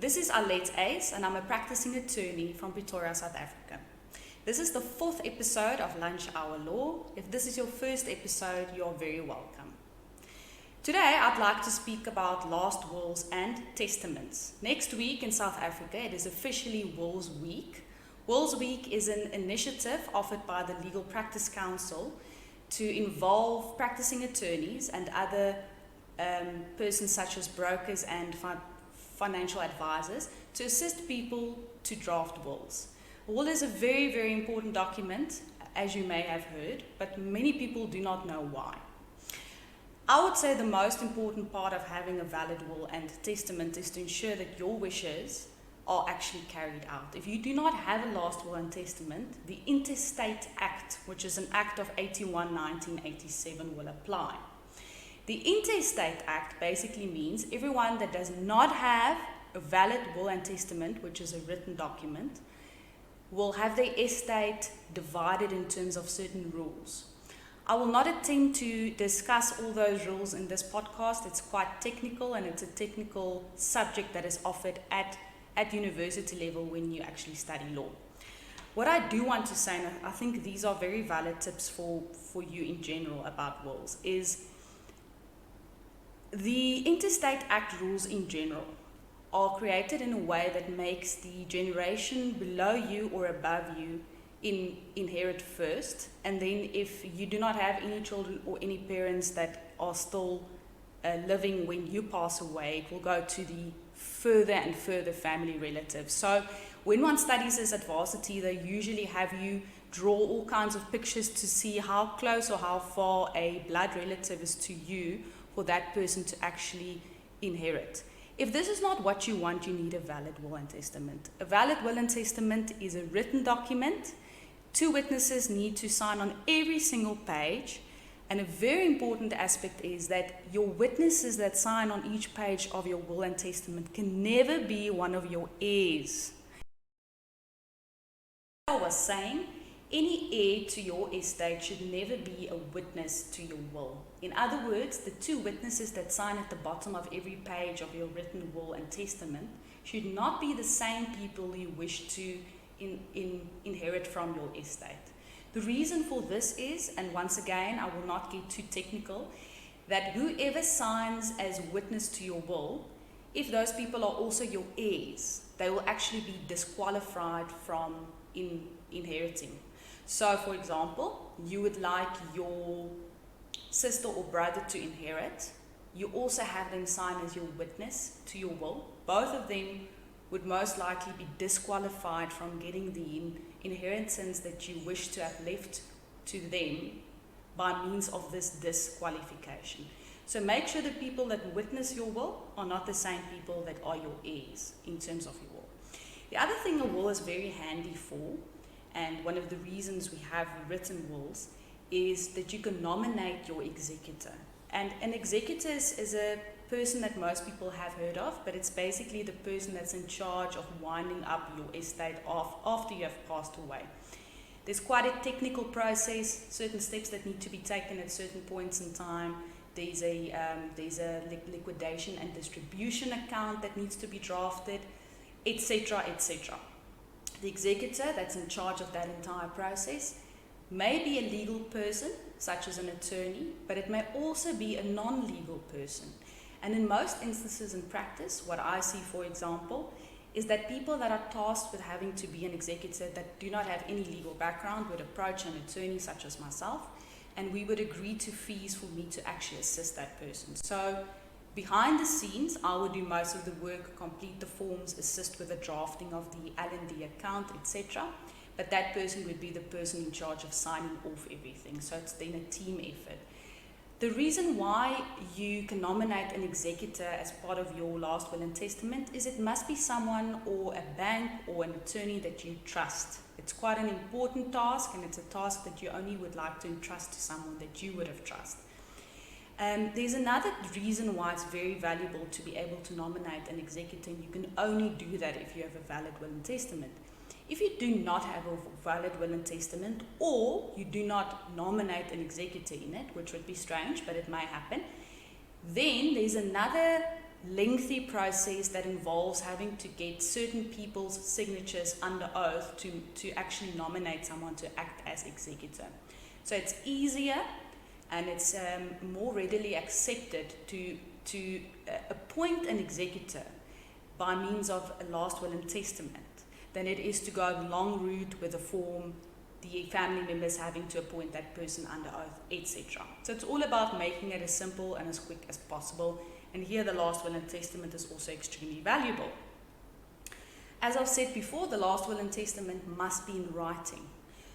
This is Alet Uys, and I'm a practicing attorney from Pretoria, South Africa. This is the 4th episode of Lunch Hour Law. If this is your first episode, you're very welcome. Today, I'd like to speak about last wills and testaments. Next week in South Africa, it is officially Wills Week. Wills Week is an initiative offered by the Legal Practice Council to involve practicing attorneys and other persons such as brokers and financial advisors to assist people to draft wills. A will is a very, very important document, as you may have heard, but many people do not know why. I would say the most important part of having a valid will and testament is to ensure that your wishes are actually carried out. If you do not have a last will and testament, the Intestate Act, which is an act of 1987, will apply. The Intestate Act basically means everyone that does not have a valid will and testament, which is a written document, will have their estate divided in terms of certain rules. I will not attempt to discuss all those rules in this podcast. It's quite technical, and it's a technical subject that is offered at university level when you actually study law. What I do want to say, and I think these are very valid tips for you in general about wills, is the Intestate Act rules in general are created in a way that makes the generation below you or above you inherit first, and then if you do not have any children or any parents that are still living when you pass away, it will go to the further and further family relatives. So when one studies this at varsity, they usually have you draw all kinds of pictures to see how close or how far a blood relative is to you for that person to actually inherit. If this is not what you want, you need a valid will and testament. A valid will and testament is a written document. 2 witnesses need to sign on every single page. And a very important aspect is that your witnesses that sign on each page of your will and testament can never be one of your heirs. I was saying, any heir to your estate should never be a witness to your will. In other words, the 2 witnesses that sign at the bottom of every page of your written will and testament should not be the same people you wish to inherit from your estate. The reason for this is, and once again, I will not get too technical, that whoever signs as witness to your will, if those people are also your heirs, they will actually be disqualified from inheriting. So, for example, you would like your sister or brother to inherit. You also have them sign as your witness to your will. Both of them would most likely be disqualified from getting the inheritance that you wish to have left to them by means of this disqualification. So make sure the people that witness your will are not the same people that are your heirs in terms of your will. The other thing a will is very handy for, and one of the reasons we have written wills, is that you can nominate your executor. And an executor is a person that most people have heard of, but it's basically the person that's in charge of winding up your estate off after you have passed away. There's quite a technical process, certain steps that need to be taken at certain points in time. There's a liquidation and distribution account that needs to be drafted, etc., etc. The executor that's in charge of that entire process may be a legal person, such as an attorney, but it may also be a non-legal person. And in most instances in practice, what I see, for example, is that people that are tasked with having to be an executor that do not have any legal background would approach an attorney such as myself, and we would agree to fees for me to actually assist that person. So behind the scenes, I would do most of the work, complete the forms, assist with the drafting of the L&D account, etc. But that person would be the person in charge of signing off everything. So it's then a team effort. The reason why you can nominate an executor as part of your last will and testament is it must be someone or a bank or an attorney that you trust. It's quite an important task, and it's a task that you only would like to entrust to someone that you would have trusted. There's another reason why it's very valuable to be able to nominate an executor, and you can only do that if you have a valid will and testament. If you do not have a valid will and testament, or you do not nominate an executor in it, which would be strange, but it may happen, then there's another lengthy process that involves having to get certain people's signatures under oath to actually nominate someone to act as executor. So it's easier and it's more readily accepted to appoint an executor by means of a last will and testament than it is to go a long route with a form, the family members having to appoint that person under oath, etc. So it's all about making it as simple and as quick as possible. And here the last will and testament is also extremely valuable. As I've said before, the last will and testament must be in writing.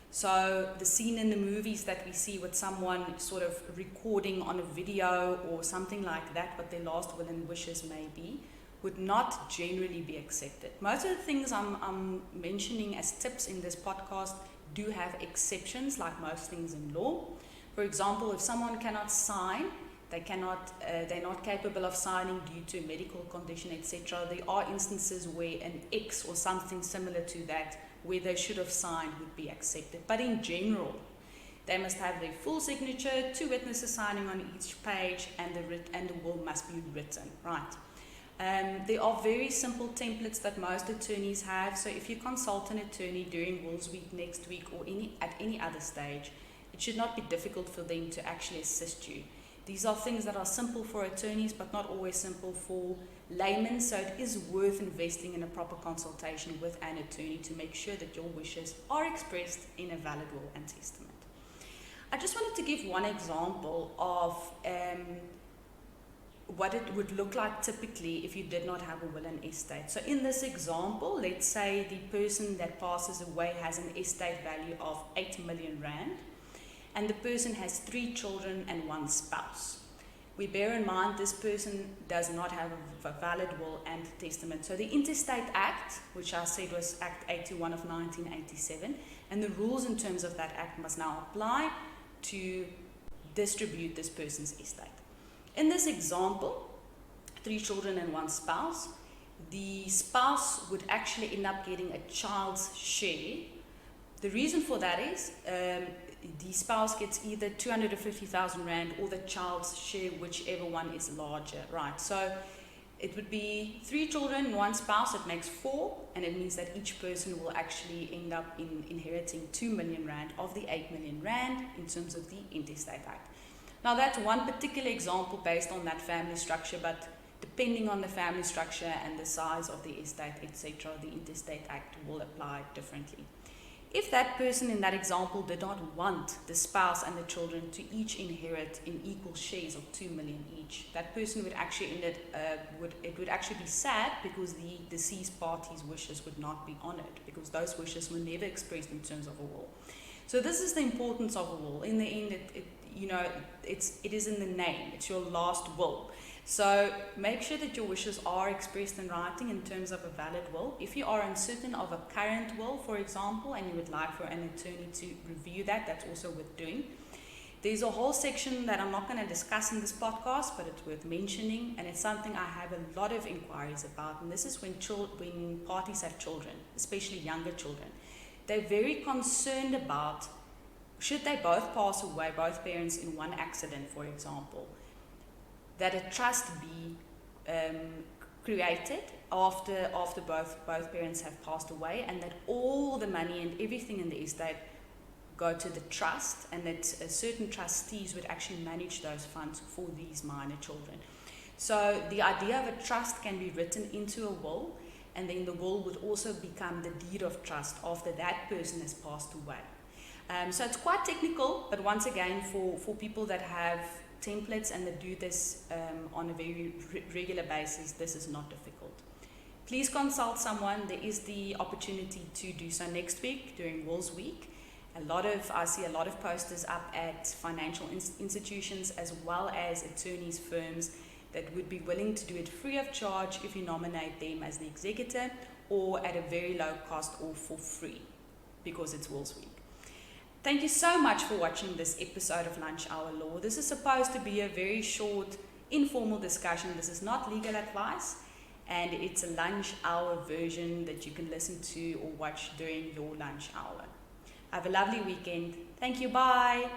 So the scene in the movies that we see with someone sort of recording on a video or something like that, what their last will and wishes may be, would not generally be accepted. Most of the things I'm mentioning as tips in this podcast do have exceptions, like most things in law. For example, if someone cannot sign, they're not capable of signing due to a medical condition, etc. There are instances where an X or something similar to that, where they should have signed, would be accepted. But in general, they must have their full signature, 2 witnesses signing on each page, and the will must be written, right? There are very simple templates that most attorneys have. So if you consult an attorney during Wills Week next week or at any other stage, it should not be difficult for them to actually assist you. These are things that are simple for attorneys, but not always simple for laymen, so it is worth investing in a proper consultation with an attorney to make sure that your wishes are expressed in a valid will and testament. I just wanted to give one example of what it would look like typically if you did not have a will and estate. So in this example, let's say the person that passes away has an estate value of 8 million rand. And the person has 3 children and 1 spouse. We bear in mind this person does not have a valid will and testament. So the Interstate Act, which I said was Act 81 of 1987, and the rules in terms of that act must now apply to distribute this person's estate. In this example, 3 children and 1 spouse, the spouse would actually end up getting a child's share. The reason for that is the spouse gets either 250,000 rand or the child's share, whichever one is larger, right? So it would be 3 children, 1 spouse, it makes 4, and it means that each person will actually end up inheriting 2 million rand of the 8 million rand in terms of the Interstate Act. Now that's one particular example based on that family structure, but depending on the family structure and the size of the estate, etc., the Interstate Act will apply differently. If that person in that example did not want the spouse and the children to each inherit in equal shares of 2 million each, that person would actually it would actually be sad because the deceased party's wishes would not be honored, because those wishes were never expressed in terms of a will. So this is the importance of a will. In the end, it is in the name. It's your last will. So make sure that your wishes are expressed in writing in terms of a valid will. If you are uncertain of a current will, for example, and you would like for an attorney to review that, that's also worth doing. There's a whole section that I'm not going to discuss in this podcast, but it's worth mentioning, and it's something I have a lot of inquiries about, and this is when parties have children, especially younger children. They're very concerned about, should they both pass away, both parents in one accident, for example, that a trust be created after both parents have passed away, and that all the money and everything in the estate go to the trust, and that certain trustees would actually manage those funds for these minor children. So the idea of a trust can be written into a will, and then the will would also become the deed of trust after that person has passed away. So it's quite technical, but once again, for people that have templates and that do this on a very regular basis, this is not difficult. Please consult someone. There is the opportunity to do so next week during Wills Week. I see a lot of posters up at financial institutions as well as attorneys' firms that would be willing to do it free of charge if you nominate them as the executor, or at a very low cost or for free, because it's Wills Week. Thank you so much for watching this episode of Lunch Hour Law. This is supposed to be a very short, informal discussion. This is not legal advice, and it's a lunch hour version that you can listen to or watch during your lunch hour. Have a lovely weekend. Thank you. Bye.